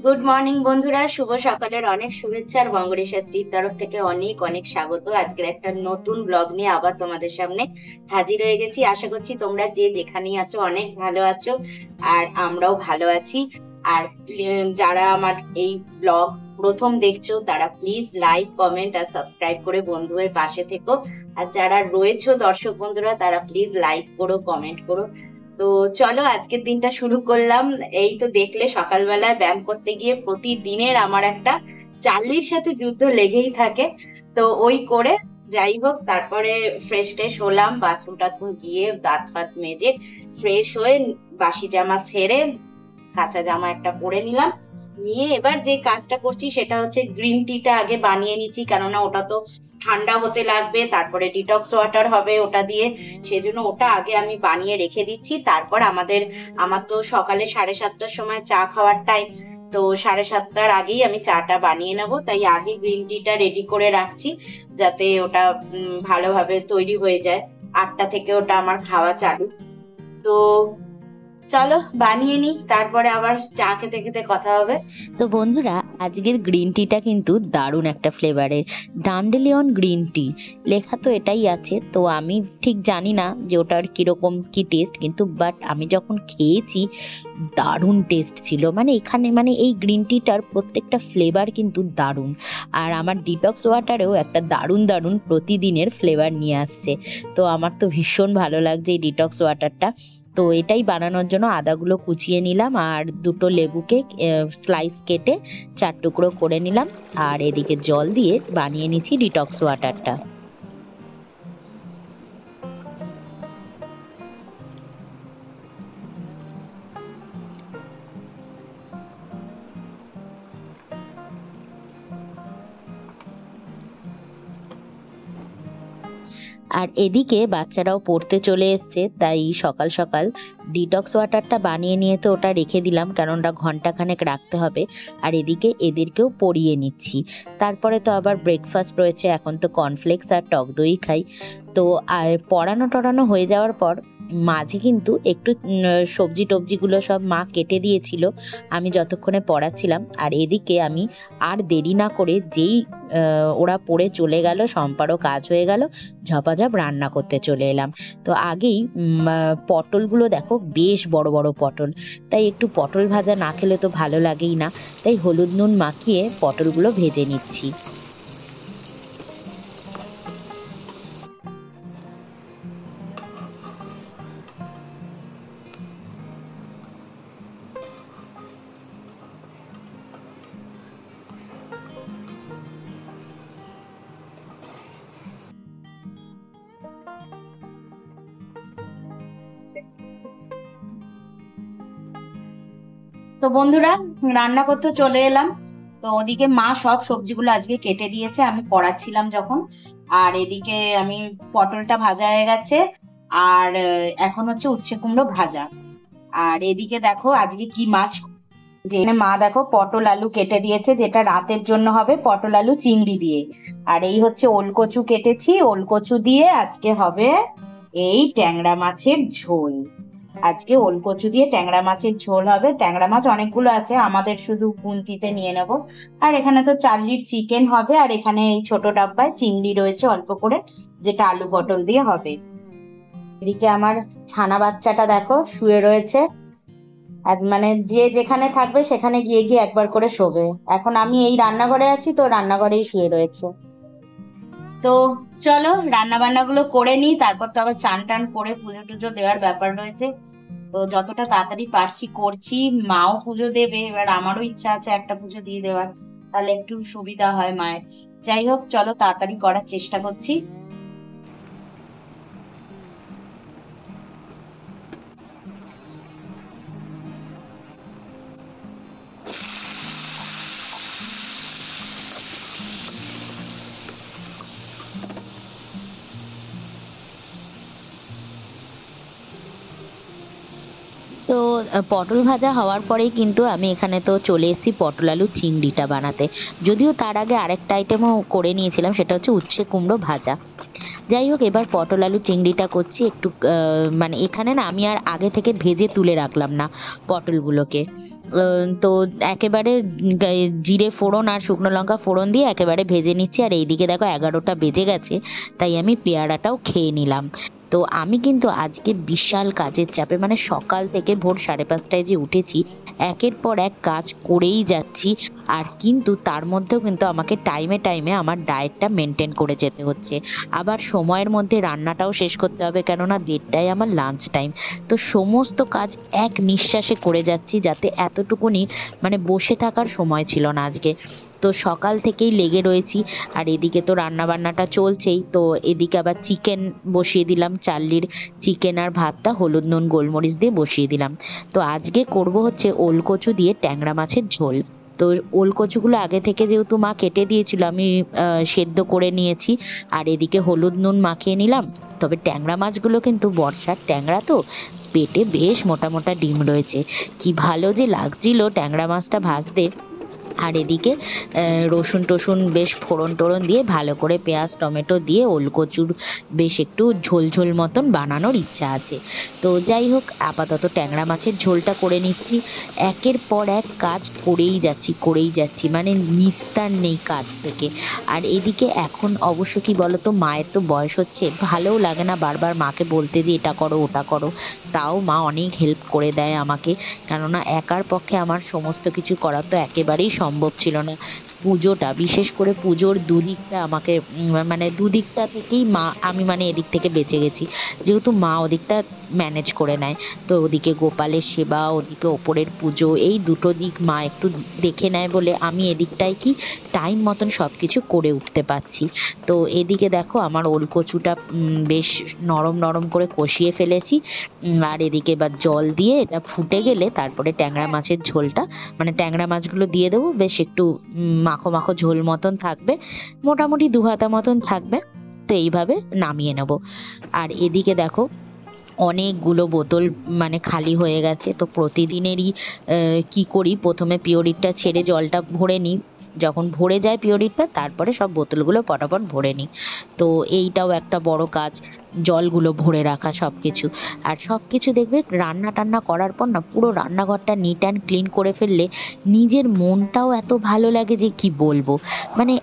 Good morning বন্ধুরা, শুভ সকালের অনেক শুভেচ্ছা আর বঙ্গরেশাশ্রীর তরফ থেকে অনেক অনেক স্বাগত। আজকের একটা নতুন ব্লগ নিয়ে আবার তোমাদের সামনে হাজির হয়ে গেছি। আশা করছি তোমরা যে যেখানেই আছো অনেক ভালো আছো, আর আমরাও ভালো আছি। আর যারা আমার এই ব্লগ প্রথম দেখছো তারা প্লিজ লাইক, কমেন্ট আর সাবস্ক্রাইব করে বন্ধু হয়ে পাশে থেকো। আর যারা রয়েছো দর্শক বন্ধুরা তারা প্লিজ লাইক করো, কমেন্ট করো। তো চলো আজকের দিনটা শুরু করলাম। এই তো দেখলে সকালবেলায় ব্যায়াম করতে গিয়ে প্রতিদিনের আমার একটা চার্লির সাথে যুদ্ধ লেগেই থাকে। তো ওই করে যাই হোক, তারপরে ফ্রেশ ট্রেশ হলাম, বাথরুম টাথরুম গিয়ে দাঁত ফাত মেজে ফ্রেশ হয়ে বাসি জামা ছেড়ে কাঁচা জামা একটা পরে নিলাম। নিয়ে এবার যে কাজটা করছি সেটা হচ্ছে গ্রিন টিটা আগে বানিয়ে নিচ্ছি, কেননা ওটা তো ঠান্ডা হতে লাগবে, তারপরে ডিটক্স ওয়াটার হবে ওটা দিয়ে। সেজন্য ওটা আগে আমি বানিয়ে রেখে দিচ্ছি। তারপর আমার তো সকালে 7:30টার সময় চা খাওয়ার টাইম। তো 7:30টার আগেই আমি চাটা বানিয়ে নেবো, তাই আগে গ্রিন টিটা রেডি করে রাখছি যাতে ওটা ভালোভাবে তৈরি হয়ে যায়। 8টা থেকে ওটা আমার খাওয়া চালু। তো চলো বানিয়ে নি, তারপরে আবার চা খেতে খেতে কথা হবে। তো বন্ধুরা, আজকের গ্রিন টিটা কিন্তু দারুণ একটা ফ্লেভারের। ডান্ডেলিয়ন গ্রিন টি লেখা তো এটাই আছে, তো আমি ঠিক জানি না যে ওটার কিরকম কি টেস্ট, কিন্তু বাট আমি যখন খেয়েছি দারুণ টেস্ট ছিল। মানে এই গ্রিন টিটার প্রত্যেকটা ফ্লেভার কিন্তু দারুণ। আর আমার ডিটক্স ওয়াটারেও একটা দারুণ দারুণ প্রতিদিনের ফ্লেভার নিয়ে আসছে। তো আমার তো ভীষণ ভালো লাগছে এই ডিটক্স ওয়াটারটা। তো এটাই বানানোর জন্য আদাগুলো কুচিয়ে নিলাম আর দুটো লেবুকে স্লাইস কেটে 4 টুকরো করে নিলাম। আর এদিকে জল দিয়ে বানিয়ে নিচ্ছি ডিটক্স ওয়াটারটা। আর এদিকে বাচ্চারাও পড়তে চলে এসছে, তাই সকাল সকাল ডিটক্স ওয়াটারটা বানিয়ে নিয়ে তো ওটা রেখে দিলাম, কারণ ওটা ঘন্টাখানেক রাখতে হবে। আর এদিকে এদেরকেও পরিয়ে নিচ্ছি। তারপরে তো আবার ব্রেকফাস্ট রয়েছে, এখন তো কর্নফ্লেক্স আর টক দই খাই। তো আর পড়ানো টড়ানো হয়ে যাওয়ার পর মাঝে কিন্তু একটু সবজি টবজিগুলো সব মা কেটে দিয়েছিল আমি যতক্ষণে পড়াচ্ছিলাম। আর এদিকে আমি আর দেরি না করে যেই ওরা পড়ে চলে গেল, সম্পারও কাজ হয়ে গেল, ঝপাঝপ রান্না করতে চলে এলাম। তো আগেই পটলগুলো দেখো বেশ বড় বড় পটল, তাই একটু পটল ভাজা না খেলে তো ভালো লাগেই না, তাই হলুদ নুন মাখিয়ে পটলগুলো ভেজে নিচ্ছি। তো বন্ধুরা, রান্না করতে চলে এলাম। তো ওদিকে মা সব সবজিগুলো আজকে কেটে দিয়েছে আমি পড়াচ্ছিলাম যখন। আর এদিকে আমি পটলটা ভাজা হয়ে গেছে। আর এখন হচ্ছে উচ্ছে কুমড়ো ভাজা। আর এদিকে দেখো আজকে কি মাছ, যেখানে মা দেখো পটল আলু কেটে দিয়েছে, যেটা রাতের জন্য হবে পটল আলু চিংড়ি দিয়ে। আর এই হচ্ছে ওলকচু কেটেছি, ওলকচু দিয়ে আজকে হবে এই ট্যাংরা মাছের ঝোল। আজকে ওলকচু দিয়ে ট্যাংরা মাছের ঝোল হবে। ট্যাংরা মাছ অনেকগুলো আছে, আমাদের শুধু গুনতিতে নিয়ে নেব। আর এখানে তো চার্লির চিকেন হবে, আর এখানে এই ছোট ডাব্বায় চিংড়ি রয়েছে অল্প করে, যেটা আলু পটল দিয়ে হবে। এদিকে আমার ছানা বাচ্চাটা দেখো শুয়ে রয়েছে। আর মানে যে যেখানে থাকবে সেখানে গিয়ে গিয়ে একবার করে শোবে। এখন আমি এই রান্নাঘরে আছি, তো রান্নাঘরেই শুয়ে রয়েছে। তো চলো রান্না বান্না গুলো করে নিই, তারপর তো আবার চান টান করে পুজো টুজো দেওয়ার ব্যাপার রয়েছে। তো যতটা তাড়াতাড়ি পারছি করছি। মাও পুজো দেবে, এবার আমারও ইচ্ছা আছে একটা পুজো দিয়ে দেওয়ার, তাহলে একটু সুবিধা হয় মায়ের। যাই হোক, চলো তাড়াতাড়ি করার চেষ্টা করছি। তো পটল ভাজা হওয়ার পরেই কিন্তু আমি এখানে তো চলে এসেছি পটল আলু চিংড়িটা বানাতে। যদিও তার আগে আরেকটা আইটেমও করে নিয়েছিলাম, সেটা হচ্ছে উচ্ছে কুমড়ো ভাজা। যাই হোক, এবার পটল আলু চিংড়িটা করছি একটু মানে এখানে না আমি আর আগে থেকে ভেজে তুলে রাখলাম না পটলগুলোকে। তো একেবারে জিরে ফোড়ন আর শুকনো লঙ্কা ফোড়ন দিয়ে একেবারে ভেজে নিচ্ছি। আর এইদিকে দেখো 11টা বেজে গেছে, তাই আমি পেয়ারাটাও খেয়ে নিলাম। তো আমি কিন্তু আজকে বিশাল কাজের চাপে, মানে সকাল থেকে ভোর 5:30টায় যে উঠেছি, একের পর এক কাজ করেই যাচ্ছি। আর কিন্তু তার মধ্যেও কিন্তু আমাকে টাইমে টাইমে আমার ডায়েটটা মেনটেন করে যেতে হচ্ছে। আবার সময়ের মধ্যে রান্নাটাও শেষ করতে হবে, কেননা 1:30টায় আমার লাঞ্চ টাইম। তো সমস্ত কাজ এক নিঃশ্বাসে করে যাচ্ছি, যাতে এতটুকুনি মানে বসে থাকার সময় ছিল না আজকে। তো সকাল থেকেই লেগে রয়েছি। আর এদিকে তো রান্না বান্নাটা চলছেই, তো এদিকে আবার চিকেন বসিয়ে দিলাম। চাল্লির চিকেন আর ভাতটা হলুদ নুন গোলমরিচ দিয়ে বসিয়ে দিলাম। তো আজকে করব হচ্ছে ওলকচু দিয়ে ট্যাংরা মাছের ঝোল। তো ওলকচুগুলো আগে থেকে যেহেতু মা কেটে দিয়েছিল, আমি সেদ্ধ করে নিয়েছি। আর এদিকে হলুদ নুন মাখিয়ে নিলাম। তবে ট্যাংরা মাছগুলো কিন্তু বর্ষার ট্যাংরা তো, পেটে বেশ মোটা মোটা ডিম রয়েছে। কি ভালো যে লাগছিল ট্যাংরা মাছটা ভাজতে। আর এদিকে রসুন টসুন বেশ ফোড়ন টোড়ন দিয়ে ভালো করে পেঁয়াজ টমেটো দিয়ে ওলকচুর বেশ একটু ঝোল ঝোল মতন বানানোর ইচ্ছা আছে। তো যাই হোক, আপাতত ট্যাংরা মাছের ঝোলটা করে নিচ্ছি। একের পর এক কাজ করেই যাচ্ছি, মানে নিস্তার নেই কাজ থেকে। আর এদিকে এখন অবশ্য কি বলতো, মায়ের তো বয়স হচ্ছে, ভালোও লাগে না বারবার মাকে বলতে যে এটা করো ওটা করো। তাও মা অনেক হেল্প করে দেয় আমাকে, কেননা একার পক্ষে আমার সমস্ত কিছু করা তো একেবারেই সম্ভব ছিল না। পুজোটা, বিশেষ করে পুজোর দুদিকটা আমাকে মানে দুদিকটা থেকেই মা, আমি মানে এদিক থেকে বেঁচে গেছি, যেহেতু মা ওদিকটা ম্যানেজ করে নেয়। তো ওদিকে গোপালের সেবা, ওদিকে ওপরের পুজো, এই দুটো দিক মা একটু দেখে নেয় বলে আমি এদিকটায় কি টাইম মতন সব কিছু করে উঠতে পারছি। তো এদিকে দেখো আমার ওলকচুটা বেশ নরম নরম করে কষিয়ে ফেলেছি। আর এদিকে এবার জল দিয়ে এটা ফুটে গেলে তারপরে ট্যাংরা মাছের ঝোলটা, মানে ট্যাংরা মাছগুলো দিয়ে দেবো। বেশ একটু মাখো মাখো ঝোল মতন থাকবে, মোটামুটি 2 হাতা মতন থাকবে। তো এইভাবে নামিয়ে নেব। আর এদিকে দেখো অনেকগুলো বোতল মানে খালি হয়ে গেছে। তো প্রতিদিনেরই কি করি, প্রথমে পিওরিটটা ছেড়ে জলটা ভরে নিই। যখন ভরে যায় পিওরিটটা, তারপরে সব বোতলগুলো পটাপট ভরে নিই। তো এইটাও একটা বড় কাজ, জলগুলো ভরে রাখা সবকিছু। আর সবকিছু দেখবে রান্না টান্না করার পর না, পুরো রান্নাঘরটা নিট অ্যান্ড ক্লিন করে ফেললে নিজের মনটাও এত ভালো লাগে যে কি বলবো। মানে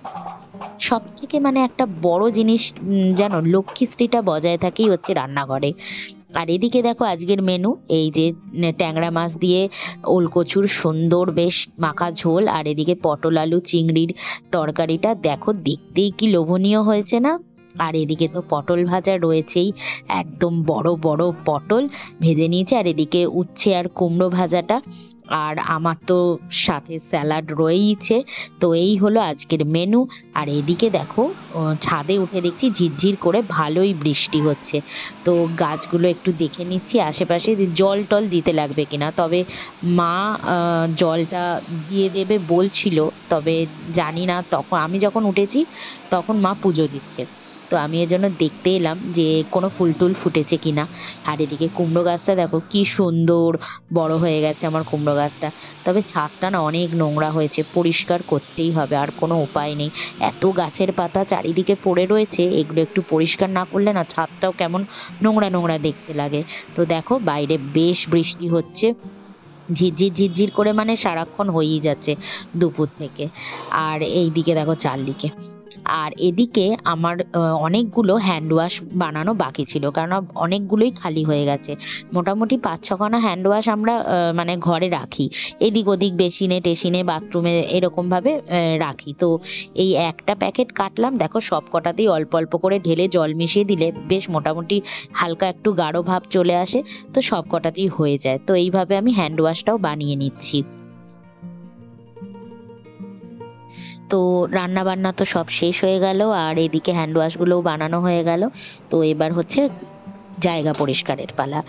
সব থেকে মানে একটা বড় জিনিস, জানো, লক্ষ্মীশ্রীটা বজায় থাকেই হচ্ছে রান্নাঘরে। আর এদিকে দেখো আজকের মেনু এই যে ট্যাংরা মাছ দিয়ে ওলকচুর সুন্দর বেশ মাখা ঝোল, আর এদিকে পটল আলু চিংড়ির তরকারিটা দেখো দেখতেই কি লোভনীয় হয়েছে না। আর এদিকে তো পটল ভাজা রয়েছেই, একদম বড় বড় পটল ভেজে নিয়েছে। আর এদিকে উচ্ছে আর কুমড়ো ভাজাটা, আর আমার তো সাথে স্যালাড রয়েইছে। তো এই হলো আজকের মেনু। আর এদিকে দেখো ছাদে উঠে দেখছি ঝিরঝির করে ভালোই বৃষ্টি হচ্ছে। তো গাছগুলো একটু দেখে নিচ্ছি আশেপাশে যে জল টল দিতে লাগবে কিনা। তবে মা জলটা দিয়ে দেবে বলছিল, তবে জানি না। তখন আমি যখন উঠেছি তখন মা পুজো দিচ্ছে, তো আমি এর জন্য দেখতে এলাম যে কোনো ফুল টুল ফুটেছে কিনা। আর এদিকে কুমড়ো গাছটা দেখো কি সুন্দর বড় হয়ে গেছে আমার কুমড়ো গাছটা। তবে ছাদটা না অনেক নোংরা হয়েছে, পরিষ্কার করতেই হবে, আর কোনো উপায় নেই। এত গাছের পাতা চারিদিকে পড়ে রয়েছে, এগুলো একটু পরিষ্কার না করলে না ছাদটাও কেমন নোংরা নোংরা দেখতে লাগে। তো দেখো বাইরে বেশ বৃষ্টি হচ্ছে, ঝিরঝির ঝিরঝির করে, মানে সারাক্ষণ হয়েই যাচ্ছে দুপুর থেকে। আর এইদিকে দেখো চারদিকে। আর এদিকে আমার অনেকগুলো হ্যান্ড ওয়াশ বানানো বাকি ছিল, কারণ অনেকগুলোই খালি হয়ে গেছে। মোটামুটি 5-6খানা হ্যান্ড ওয়াশ আমরা মানে ঘরে রাখি, এদিক ওদিক বেসিনে টেসিনে বাথরুমে এরকম ভাবে রাখি। তো এই একটা প্যাকেট কাটলাম, দেখো সব কটাতেই অল্প অল্প করে ঢেলে জল মিশিয়ে দিলে বেশ মোটামুটি হালকা একটু গাঢ় ভাব চলে আসে। তো সব কটাতেই হয়ে যায়। তো এইভাবে আমি হ্যান্ড ওয়াশটাও বানিয়ে নিচ্ছি। তো রান্না বান্না তো সব শেষ হয়ে গেল, আর এদিকে হ্যান্ড ওয়াশ গুলোও বানানো হয়ে গেল। তো এবার হচ্ছে জায়গা পরিষ্কারের পালা।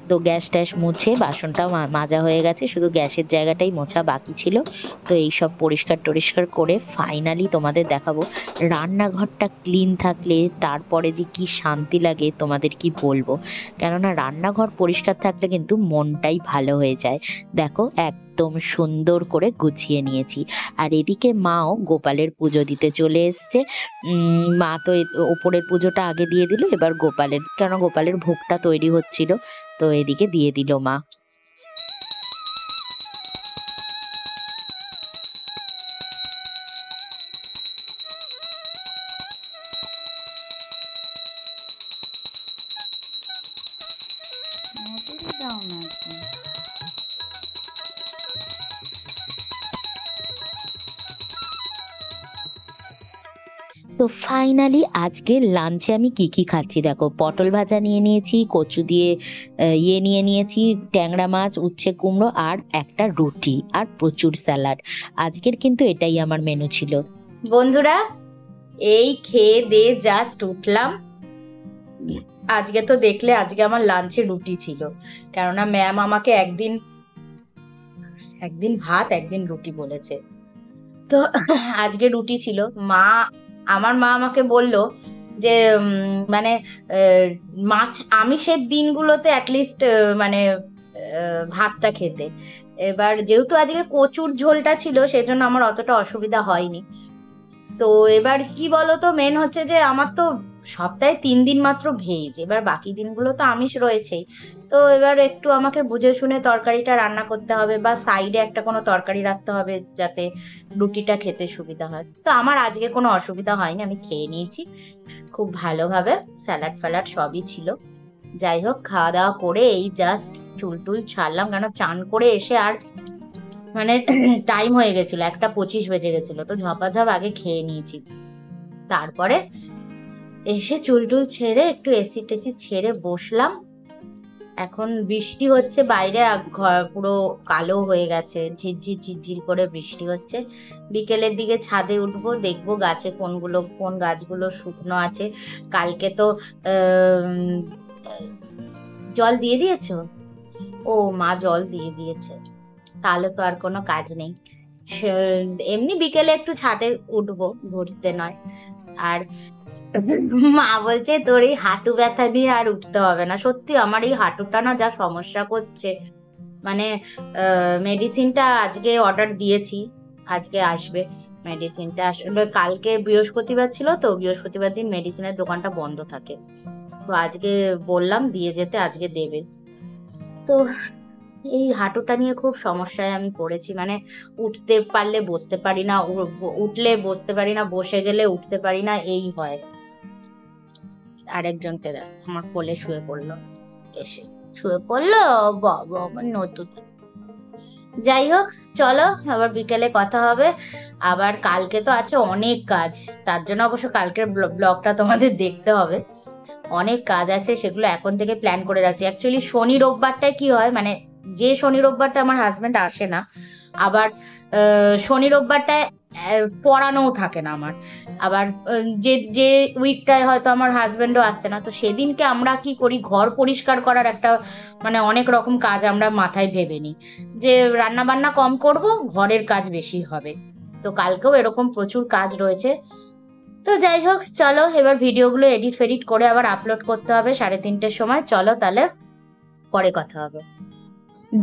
তো গ্যাস ট্যাস মুছে বাসনটাও মাজা হয়ে গেছে, শুধু গ্যাসের জায়গাটাই মোছা বাকি ছিল। তো এইসব পরিষ্কার টরিষ্কার করে ফাইনালি তোমাদের দেখাবো। রান্নাঘরটা ক্লিন থাকলে তারপরে যে কি শান্তি লাগে তোমাদের কি বলবো। কেননা রান্নাঘর পরিষ্কার থাকলে কিন্তু মনটাই ভালো হয়ে যায়। দেখো একদম সুন্দর করে গুছিয়ে নিয়েছি। আর এদিকে মাও গোপালের পুজো দিতে চলে এসছে। মা তো ওপরের পুজোটা আগে দিয়ে দিল, এবার গোপালের, কেন গোপালের ভোগটা তৈরি হচ্ছিল, তো এদিকে দিয়ে দিল মা। দাও না একদম। তো ফাইনালি আজকে লাঞ্চে আমি কি কি খাচ্ছি দেখো, পটল ভাজা নিয়ে নিয়েছি, কচু দিয়ে নিয়ে নিয়েছি, ট্যাংরা মাছ, উচ্ছে কুমড়ো, আর একটা রুটি, আর প্রচুর স্যালাড। আজকের কিন্তু এটাই আমার মেনু ছিল। বন্ধুরা, এই খেয়ে দিয়ে জাস্ট উঠলাম। আজকে তো দেখলে আজকে আমার লাঞ্চে রুটি ছিল, কেননা ম্যাম আমাকে একদিন ভাত একদিন রুটি বলেছে, তো আজকে রুটি ছিল। আমার মা আমাকে বলল যে মানে মাছ আমিষের দিনগুলোতে অ্যাটলিস্ট মানে ভাতটা খেতে। এবার যেহেতু আজকে কচুর ঝোলটা ছিল সেজন্য আমার অতটা অসুবিধা হয়নি। তো এবার কি বলতো, মেন হচ্ছে যে আমার তো সপ্তাহে 3 দিন মাত্র ভেজ, এবার বাকি দিনগুলো তো আমিষ রয়েছেই। তো এবার একটু আমাকে বুঝে শুনে তরকারিটা রান্না করতে হবে, বা সাইডে একটা কোনো তরকারি রাখতে হবে যাতে রুটিটা খেতে সুবিধা হয়। তো আমার আজকে কোনো অসুবিধা হয়নি, আমি খেয়ে নিয়েছি খুব ভালোভাবে, স্যালাড ফ্যালাড সবই ছিল। যাই হোক, খাওয়া দাওয়া করে এই জাস্ট চুল টুল ছাড়লাম, কেন চান করে এসে আর মানে টাইম হয়ে গেছিল, 1:25 বেজে গেছিল, তো ঝপাঝপ আগে খেয়ে নিয়েছি। তারপরে এসে চুল টুল ছেড়ে একটু এসি টেসি ছেড়ে বসলাম। এখন বৃষ্টি হচ্ছে বাইরে, ঘর পুরো কালো হয়ে গেছে, ঝিরঝির ঝিরঝির করে বৃষ্টি হচ্ছে। বিকেলের দিকে ছাদে উঠবো, দেখবো গাছে কোন গাছগুলো শুকনো আছে। কালকে তো জল দিয়ে দিয়েছো? ও, মা জল দিয়ে দিয়েছে, তাহলে তো আর কোনো কাজ নেই। এমনি বিকেলে একটু ছাদে উঠবো, ঘুরতে নয়। আর মা বলছে তোর এই হাঁটু ব্যথা নিয়ে আর উঠতে হবে না। সত্যি আমার এই হাঁটুটা না যা সমস্যা করছে, মানে মেডিসিনটা আজকে অর্ডার দিয়েছি, আজকে আসবে মেডিসিনটা। আসলে কালকে বৃহস্পতিবার ছিল, তো বৃহস্পতিবার দিন মেডিসিনের দোকানটা বন্ধ থাকে, তো আজকে বললাম দিয়ে যেতে, আজকে দেবে। তো এই হাঁটুটা নিয়ে খুব সমস্যায় আমি পড়েছি, মানে উঠতে পারলে বসতে পারি না, উঠলে বসতে পারি না, বসে গেলে উঠতে পারি না, এই হয়। আরেকজনকে দেখ, আমার কোলে শুয়ে পড়লো, এসে শুয়ে পড়লো, বাবা আমার নতুন। যাই হোক, চলো আবার বিকেলে কথা হবে। আবার কালকে তো আছে অনেক কাজ, তার জন্য অবশ্য কালকের ব্লগটা তোমাদের দেখতে হবে। অনেক কাজ আছে, সেগুলো এখন থেকে প্ল্যান করে রাখছি। অ্যাকচুয়ালি শনি রোববারটায় কি হয়, মানে যে শনি রোববারটা আমার হাজবেন্ড আসে না, আবার শনি রোববারটায় পড়ানোও থাকে না আমার। আবার যে উইকটায় হয়তো আমার হাজবেন্ডও আসছে না, তো সেদিনকে আমরা কি করি, ঘর পরিষ্কার করার একটা মানে অনেক রকম কাজ আমরা মাথায় ভেবে নিই, যে রান্না বান্না কম করব, ঘরের কাজ বেশি হবে। তো কালকেও এরকম প্রচুর কাজ রয়েছে। তো যাই হোক, চলো এবার ভিডিওগুলো এডিট ফেডিট করে আবার আপলোড করতে হবে 3:30টার সময়। চলো তাহলে পরে কথা হবে।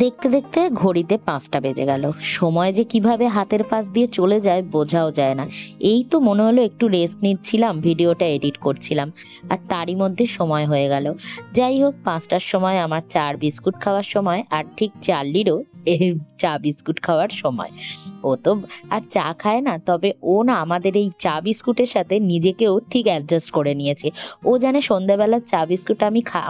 দেখতে দেখতে ঘড়িতে 5টা বেজে গেল। সময় যে কিভাবে হাতের পাশ দিয়ে চলে যায় বোঝাও যায় না। এই তো মনে হলো একটু রেস্ট নিচ্ছিলাম, ভিডিওটা এডিট করছিলাম, আর তারই মধ্যে সময় হয়ে গেল। যাই হোক, 5টার সময় আমার চা আর বিস্কুট খাওয়ার সময়, আর ঠিক চার্লিরও চা বিস্কুট খাওয়ার সময়। ও তো আর চা খায় না, তবে ও না আমাদের এই চা বিস্কুটের সাথে নিজেকেও ঠিক অ্যাডজাস্ট করে নিয়েছে। ও জানে সন্ধ্যাবেলার চা বিস্কুট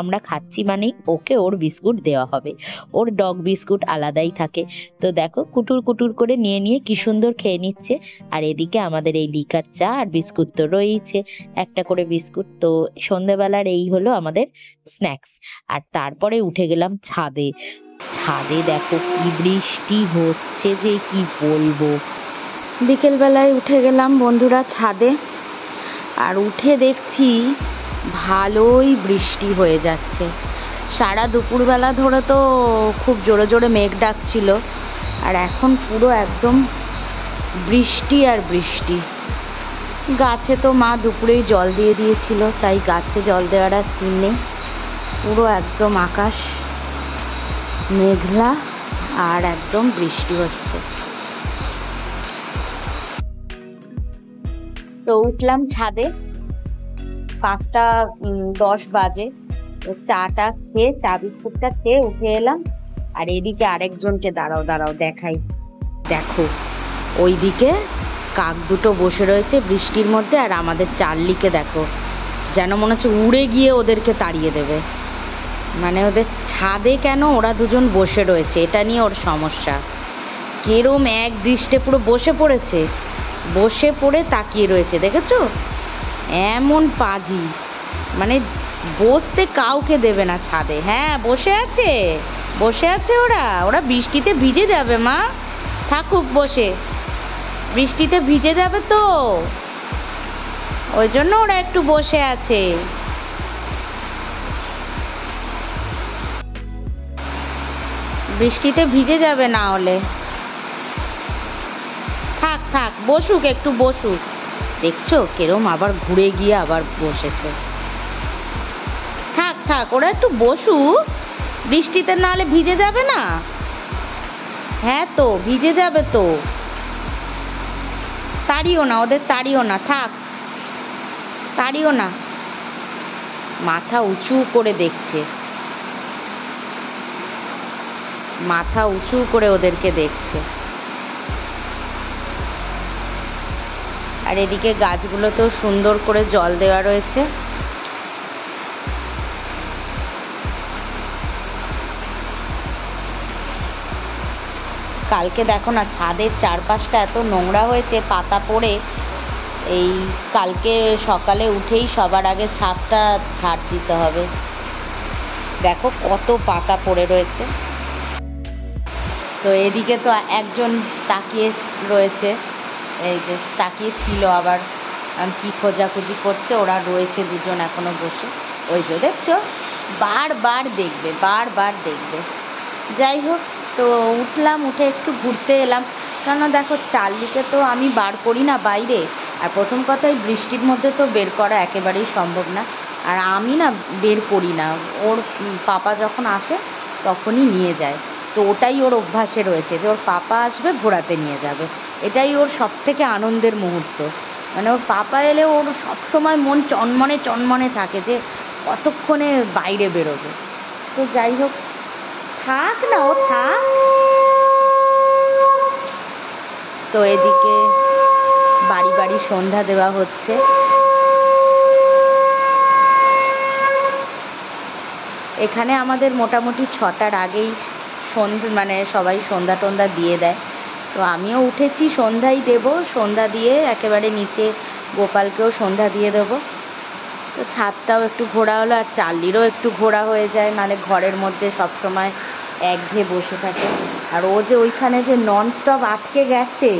আমরা খাচ্ছি মানেই ওকে ওর বিস্কুট দেওয়া হবে, ওর ডগ বিস্কুট আলাদাই থাকে। তো দেখো কুটুর কুটুর করে নিয়ে নিয়ে কি সুন্দর খেয়ে নিচ্ছে। আর এদিকে আমাদের এই লিকার চা আর বিস্কুট তো রয়েছে, একটা করে বিস্কুট। তো সন্ধ্যাবেলার এই হলো আমাদের স্ন্যাক্স। আর তারপরে উঠে গেলাম ছাদে। ছাদে দেখো কি বৃষ্টি হচ্ছে যে কি বলবো। বিকেল বেলায় উঠে গেলাম বন্ধুরা ছাদে, আর উঠে দেখছি ভালোই বৃষ্টি হয়ে যাচ্ছে। সারা দুপুরবেলা ধরে তো খুব জোরে জোরে মেঘ ডাকছিল, আর এখন পুরো একদম বৃষ্টি আর বৃষ্টি। গাছে তো মা দুপুরেই জল দিয়ে দিয়েছিল, তাই গাছে জল দেওয়ার আর সিন নেই। পুরো একদম আকাশ মেঘলা আর একদম বৃষ্টি হচ্ছে। তো উঠলাম ছাদে, 5:10 বাজে। তো চাটা খেয়ে, চা বিস্কুটটা খেয়ে উঠে এলাম। আর এদিকে আরেকজনকে দাঁড়াও দেখাই, দেখো ওইদিকে কাক দুটো বসে রয়েছে বৃষ্টির মধ্যে, আর আমাদের চার্লিকে দেখো, যেন মনে হচ্ছে উড়ে গিয়ে ওদেরকে তাড়িয়ে দেবে। মানে ওদের ছাদে কেন ওরা দুজন বসে রয়েছে, এটা নিয়ে ওর সমস্যা। কেরম এক দৃষ্টে পুরো বসে পড়েছে, বসে পড়ে তাকিয়ে রয়েছে, দেখেছো? এমন পাজি, মানে বসতে কাউকে দেবে না ছাদে। হ্যাঁ, বসে আছে ওরা ওরা বৃষ্টিতে ভিজে যাবে মা, থাকুক বসে, বৃষ্টিতে ভিজে যাবে তো, ওই জন্য ওরা একটু বসে আছে। বৃষ্টিতে ভিজে যাবে না হলে। থাক বসুক, একটু বসুক। দেখছো কেরম আবার ঘুরে গিয়ে আবার বসেছে। থাক ওরা একটু বসুক, বৃষ্টিতে না হলে ভিজে যাবে না। হ্যাঁ তো ভিজে যাবে তো, তাড়িও না ওদের, তাড়িও না, থাক, তাড়িও না। মাথা উঁচু করে দেখছে, মাথা উঁচু করে ওদেরকে দেখছে। আর এদিকে গাছগুলোতেও সুন্দর করে জল দেওয়া রয়েছে। কালকে দেখো না ছাদের চারপাশটা এত নোংরা হয়েছে পাতা পড়ে, এই কালকে সকালে উঠেই সবার আগে ছাদটা ঝাড় দিতে হবে। দেখো কত পাতা পড়ে রয়েছে। তো এদিকে তো একজন তাকিয়ে রয়েছে, এই যে তাকিয়ে ছিল, আবার কি খোঁজাখুঁজি করছে। ওরা রয়েছে দুজন এখনো বসে, ওই যে দেখছো, বারবার দেখবে। যাই হোক, তো উঠলাম, উঠে একটু ঘুরতে এলাম। কেননা দেখো চার্লিকে তো আমি বার করি না বাইরে, আর প্রথম কথাই বৃষ্টির মধ্যে তো বের করা একেবারেই সম্ভব না। আর আমি না বের করি না, ওর পাপা যখন আসে তখনই নিয়ে যায়। তো ওটাই ওর অভ্যাসে রয়েছে যে ওর পাপা আসবে ঘোরাতে নিয়ে যাবে, এটাই ওর সব থেকে আনন্দের মুহূর্ত। মানে ওর পাপা এলে ওর সবসময় মন চনমনে থাকে যে কতক্ষণে বাইরে বেরোবে। তো যাই হোক, থাক না ও থাক। তো এদিকে বাড়ি সন্ধ্যা দেওয়া হচ্ছে। এখানে আমাদের মোটামুটি 6টার আগেই মানে সবাই সন্ধ্যা টন্ধা দিয়ে দেয়। তো আমিও উঠেছি, সন্ধ্যাই দেব, সন্ধ্যা দিয়ে একেবারে নিচে গোপালকেও সন্ধ্যা দিয়ে দেবো। তো ছাদটাও একটু ঘোরা হলো, আর চার্লিরও একটু ঘোরা হয়ে যায়, নাহলে ঘরের মধ্যে সবসময় একঘেয়ে বসে থাকে। আর ও যে ওইখানে যে ননস্টপ আটকে গেছে,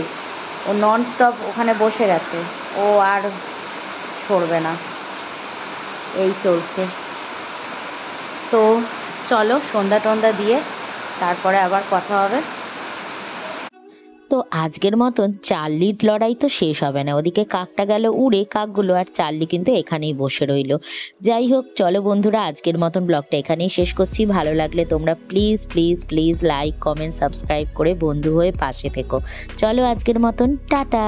ও ননস্টপ ওখানে বসে গেছে, ও আর সরবে না, এই চলছে। তো চলো সন্ধ্যা টন্ধা দিয়ে তারপরে আবার কথা হবে। তো আজকের মতন চার্লির লড়াই তো শেষ হবে না, ওদিকে কাকটা গেল উড়ে, কাকগুলো, আর চার্লি কিন্তু এখানেই বসে রইলো। যাই হোক, চলো বন্ধুরা, আজকের মতন ব্লগটা এখানেই শেষ করছি। ভালো লাগলে তোমরা প্লিজ লাইক কমেন্ট সাবস্ক্রাইব করে বন্ধু হয়ে পাশে থেকো। চলো আজকের মতন টাটা।